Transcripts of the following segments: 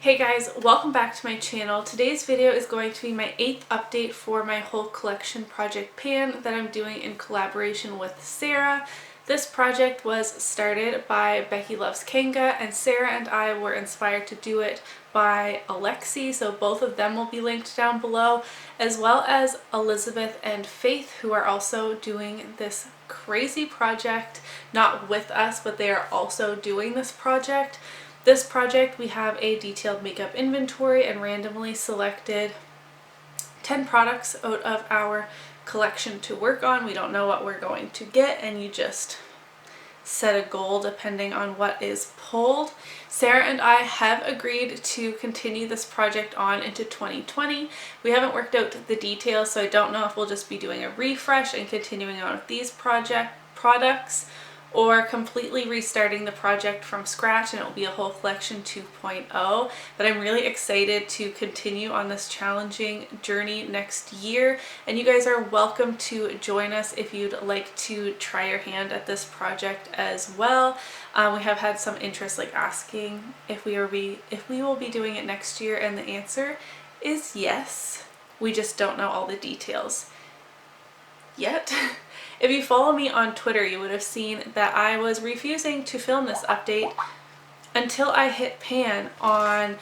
Hey guys, welcome back to my channel. Today's video is going to be my 8th update for my whole collection project pan that I'm doing in collaboration with Sarah. This project was started by Becky Loves Kanga, and Sarah and I were inspired to do it by Alexi, so both of them will be linked down below, as well as Elizabeth and Faith, who are also doing this crazy project, not with us, but they are also doing this project. This project, we have a detailed makeup inventory and randomly selected 10 products out of our collection to work on. We don't know what we're going to get, and you just set a goal depending on what is pulled. Sarah and I have agreed to continue this project on into 2020. We haven't worked out the details, so I don't know if we'll just be doing a refresh and continuing on with these products, or completely restarting the project from scratch and it will be a whole collection 2.0. But I'm really excited to continue on this challenging journey next year, and you guys are welcome to join us if you'd like to try your hand at this project as well. We have had some interest, like asking if we will be doing it next year, and the answer is yes. We just don't know all the details yet. If you follow me on Twitter, you would have seen that I was refusing to film this update until I hit pan on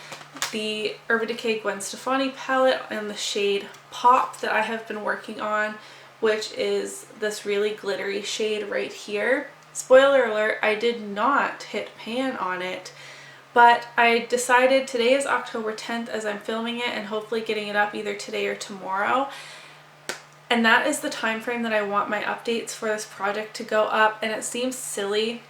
the Urban Decay Gwen Stefani palette and the shade Pop that I have been working on, which is this really glittery shade right here. Spoiler alert, I did not hit pan on it, but I decided today is October 10th as I'm filming it and hopefully getting it up either today or tomorrow. And that is the time frame that I want my updates for this project to go up, and it seems silly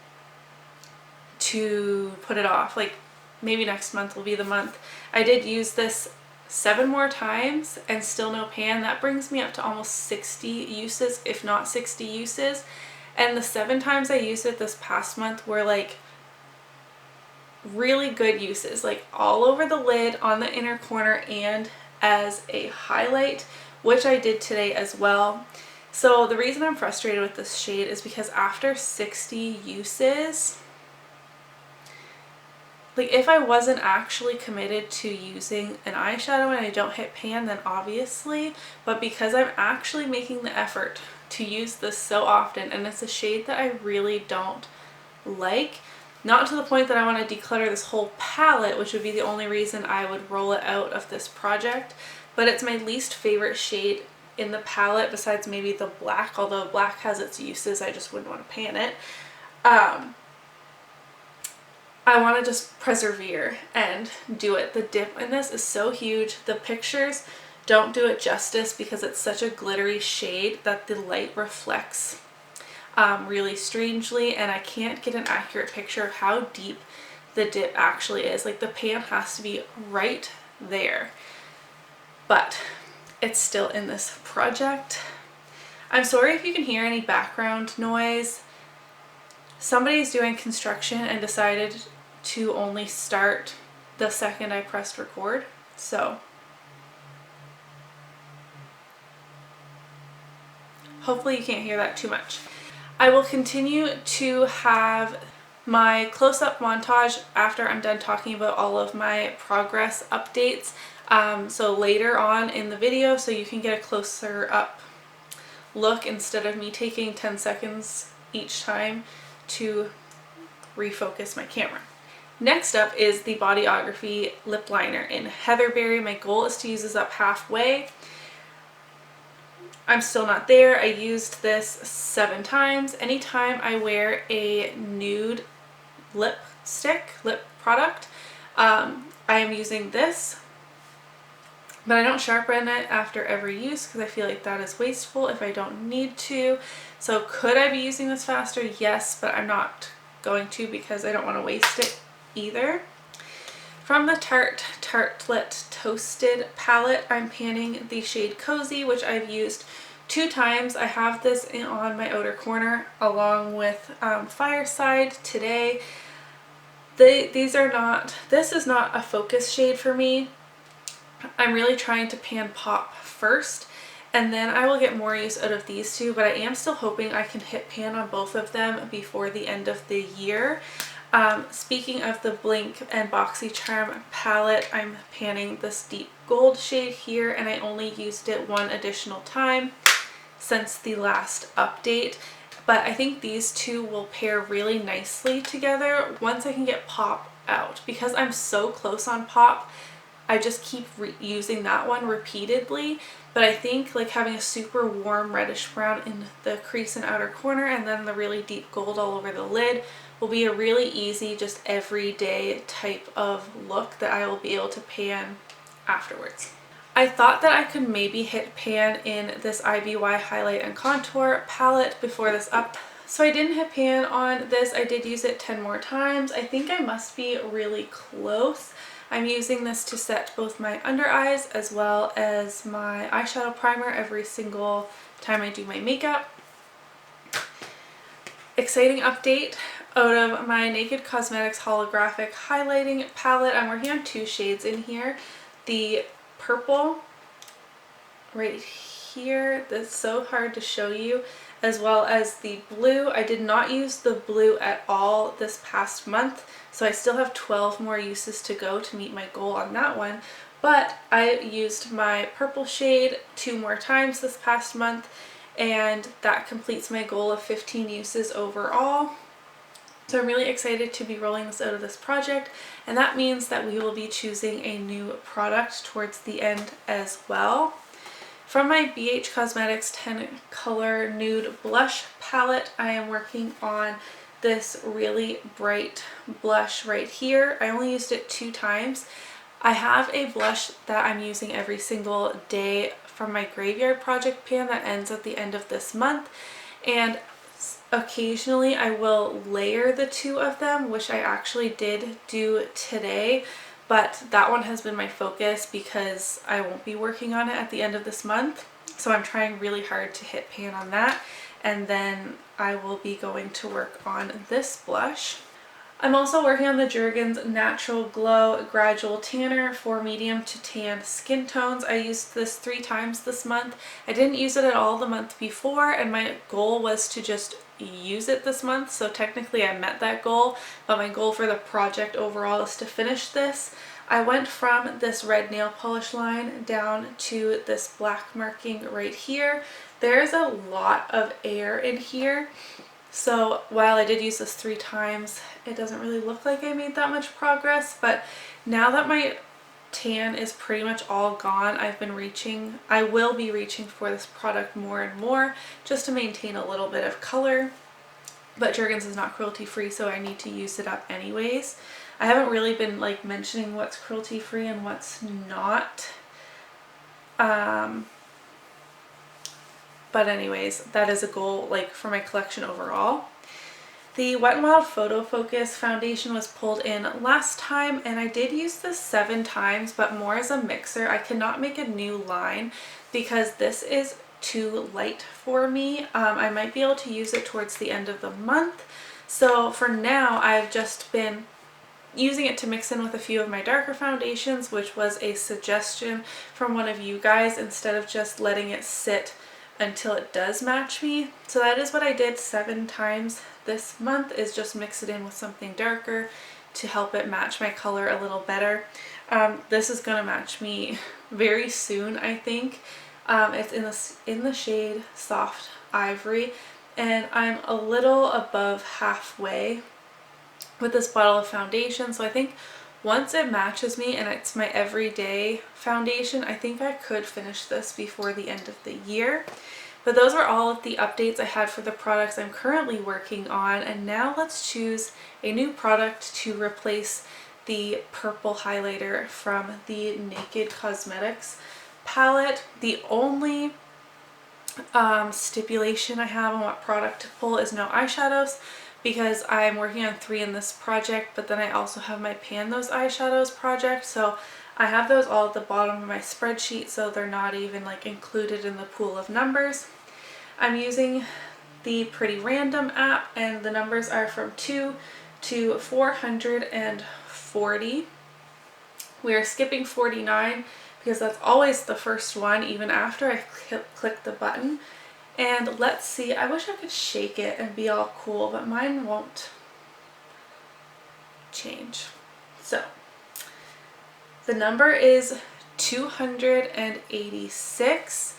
to put it off. Like, maybe next month will be the month. I did use this 7 more times and still no pan. That brings me up to almost 60 uses, if not 60 uses. And the 7 times I used it this past month were like really good uses, like all over the lid, on the inner corner, and as a highlight, which I did today as well. So the reason I'm frustrated with this shade is because after 60 uses, like if I wasn't actually committed to using an eyeshadow and I don't hit pan, then obviously, but because I'm actually making the effort to use this so often, and it's a shade that I really don't like, not to the point that I want to declutter this whole palette, which would be the only reason I would roll it out of this project, but it's my least favorite shade in the palette besides maybe the black, although black has its uses, I just wouldn't want to pan it. I want to just persevere and do it. The dip in this is so huge. The pictures don't do it justice because it's such a glittery shade that the light reflects really strangely, and I can't get an accurate picture of how deep the dip actually is. Like, the pan has to be right there. But it's still in this project. I'm sorry if you can hear any background noise. Somebody's doing construction and decided to only start the second I pressed record, so hopefully you can't hear that too much. I will continue to have my close-up montage after I'm done talking about all of my progress updates. So later on in the video, so you can get a closer up look instead of me taking 10 seconds each time to refocus my camera. Next up is the Bodyography lip liner in Heatherberry. My goal is to use this up halfway. I'm still not there. I used this 7 times. Anytime I wear a nude lip product, I am using this. But I don't sharpen it after every use because I feel like that is wasteful if I don't need to. So could I be using this faster? Yes, but I'm not going to because I don't want to waste it either. From the Tarte Tartelette Toasted palette, I'm panning the shade Cozy, which I've used 2 times. I have this on my outer corner along with Fireside today. This is not a focus shade for me. I'm really trying to pan Pop first, and then I will get more use out of these two, but I am still hoping I can hit pan on both of them before the end of the year. Speaking of the Blinc and BoxyCharm palette, I'm panning this deep gold shade here, and I only used it one additional time since the last update. But I think these two will pair really nicely together once I can get pop out. Because I'm so close on pop, I just keep using that one repeatedly. But I think like having a super warm reddish brown in the crease and outer corner and then the really deep gold all over the lid will be a really easy, just everyday type of look that I will be able to pan afterwards. I thought that I could maybe hit pan in this IBY Highlight and Contour palette before this up. So I didn't hit pan on this. I did use it 10 more times. I think I must be really close. I'm using this to set both my under eyes as well as my eyeshadow primer every single time I do my makeup. Exciting update out of my Naked Cosmetics Holographic Highlighting Palette. I'm working on two shades in here. The purple right here, that's so hard to show you, as well as the blue. I did not use the blue at all this past month, so I still have 12 more uses to go to meet my goal on that one. But I used my purple shade 2 more times this past month, and that completes my goal of 15 uses overall. So I'm really excited to be rolling this out of this project, and that means that we will be choosing a new product towards the end as well. From my BH Cosmetics 10 Color Nude Blush Palette, I am working on this really bright blush right here. I only used it 2 times. I have a blush that I'm using every single day from my Graveyard Project pan that ends at the end of this month, and occasionally I will layer the 2 of them, which I actually did do today, but that one has been my focus because I won't be working on it at the end of this month. So I'm trying really hard to hit pan on that, and then I will be going to work on this blush. I'm also working on the Jergens Natural Glow Gradual Tanner for medium to tan skin tones. I used this 3 times this month. I didn't use it at all the month before, and my goal was to just use it this month, so technically I met that goal, but my goal for the project overall is to finish this. I went from this red nail polish line down to this black marking right here. There's a lot of air in here. So while I did use this 3 times, it doesn't really look like I made that much progress, but now that my tan is pretty much all gone, I will be reaching for this product more and more just to maintain a little bit of color. But Jergens is not cruelty free, so I need to use it up anyways. I haven't really been like mentioning what's cruelty free and what's not. But anyways, that is a goal like for my collection overall. The Wet n Wild Photo Focus foundation was pulled in last time, and I did use this 7 times, but more as a mixer. I cannot make a new line because this is too light for me. I might be able to use it towards the end of the month. So for now, I've just been using it to mix in with a few of my darker foundations, which was a suggestion from one of you guys, instead of just letting it sit until it does match me. So that is what I did 7 times this month, is just mix it in with something darker to help it match my color a little better. This is going to match me very soon, I think. It's in the shade Soft Ivory, and I'm a little above halfway with this bottle of foundation, so I think once it matches me and it's my everyday foundation, I think I could finish this before the end of the year. But those are all of the updates I had for the products I'm currently working on, and now let's choose a new product to replace the purple highlighter from the Naked Cosmetics palette. The only stipulation I have on what product to pull is no eyeshadows, because I'm working on 3 in this project, but then I also have my Pan Those Eyeshadows project, so I have those all at the bottom of my spreadsheet, so they're not even like included in the pool of numbers. I'm using the Pretty Random app, and the numbers are from 2 to 440. We are skipping 49 because that's always the first one, even after I click the button. And let's see, I wish I could shake it and be all cool, but mine won't change. So the number is 286,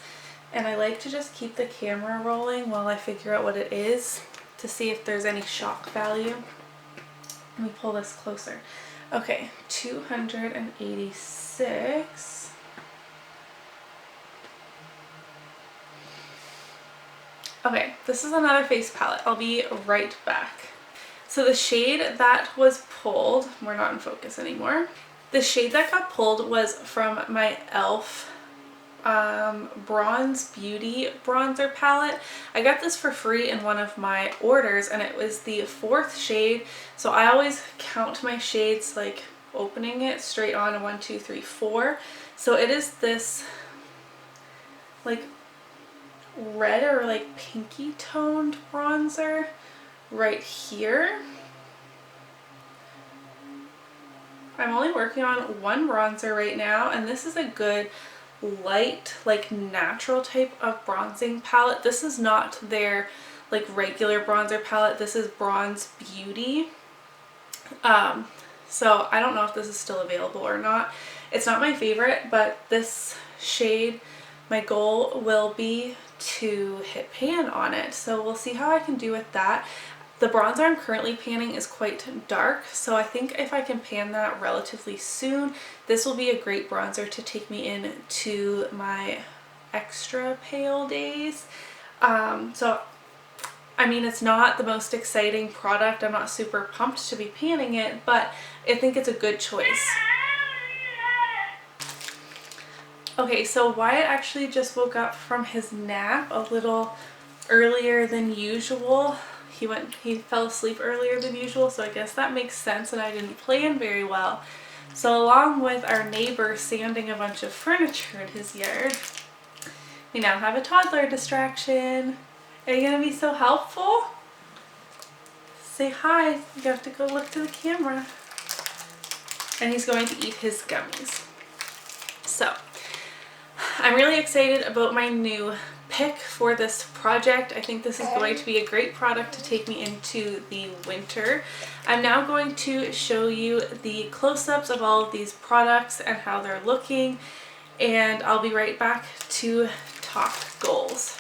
and I like to just keep the camera rolling while I figure out what it is to see if there's any shock value. Let me pull this closer. Okay, 286. Okay, this is another face palette. I'll be right back. So the shade that was pulled, we're not in focus anymore. The shade that got pulled was from my e.l.f. Bronze Beauty bronzer palette. I got this for free in one of my orders, and it was the 4th shade. So I always count my shades like opening it straight on 1, 2, 3, 4. So it is this like red or like pinky toned bronzer right here. I'm only working on one bronzer right now, and this is a good light, like natural type of bronzing palette. This is not their like regular bronzer palette. This is Bronze Beauty. So I don't know if this is still available or not. It's not my favorite, but this shade, my goal will be to hit pan on it. So we'll see how I can do with that. The bronzer I'm currently panning is quite dark, so I think if I can pan that relatively soon, this will be a great bronzer to take me into my extra pale days. So I mean, it's not the most exciting product. I'm not super pumped to be panning it, but I think it's a good choice. Okay, so Wyatt actually just woke up from his nap a little earlier than usual. He fell asleep earlier than usual, so I guess that makes sense, and I didn't plan very well. So along with our neighbor sanding a bunch of furniture in his yard, we now have a toddler distraction. Are you gonna be so helpful? Say hi. You have to go look to the camera. And he's going to eat his gummies. So I'm really excited about my new pick for this project. I think this is going to be a great product to take me into the winter. I'm now going to show you the close-ups of all of these products and how they're looking, and I'll be right back to talk goals.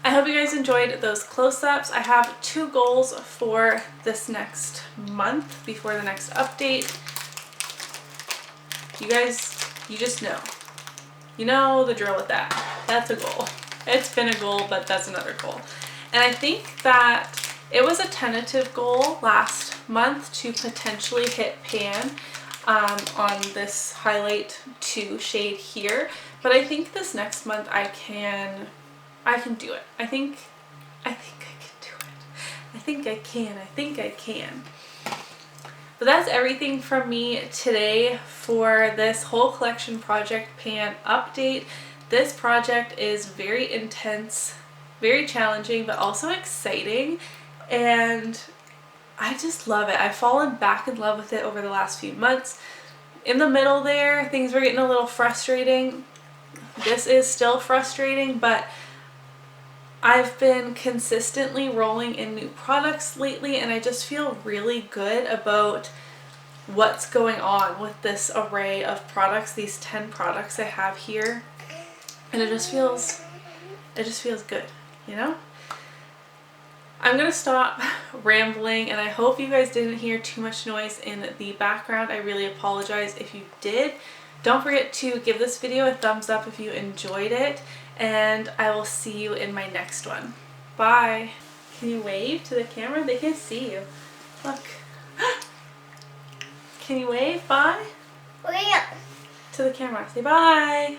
I hope you guys enjoyed those close-ups. I have 2 goals for this next month before the next update. You guys, you just know. You know the drill with that. That's a goal. It's been a goal, but that's another goal. And I think that it was a tentative goal last month to potentially hit pan on this highlight 2 shade here, but I think this next month I can do it. I think I can do it. I think I can. But that's everything from me today for this whole collection project pan update. This project is very intense, very challenging, but also exciting, and I just love it. I've fallen back in love with it over the last few months. In the middle there, things were getting a little frustrating. This is still frustrating, but I've been consistently rolling in new products lately, and I just feel really good about what's going on with this array of products, these 10 products I have here, and it just feels good, you know? I'm gonna stop rambling, and I hope you guys didn't hear too much noise in the background. I really apologize if you did. Don't forget to give this video a thumbs up if you enjoyed it, and I will see you in my next one. Bye. Can you wave to the camera? They can't see you. Look. Can you wave? Bye? Yeah. To the camera. Say bye.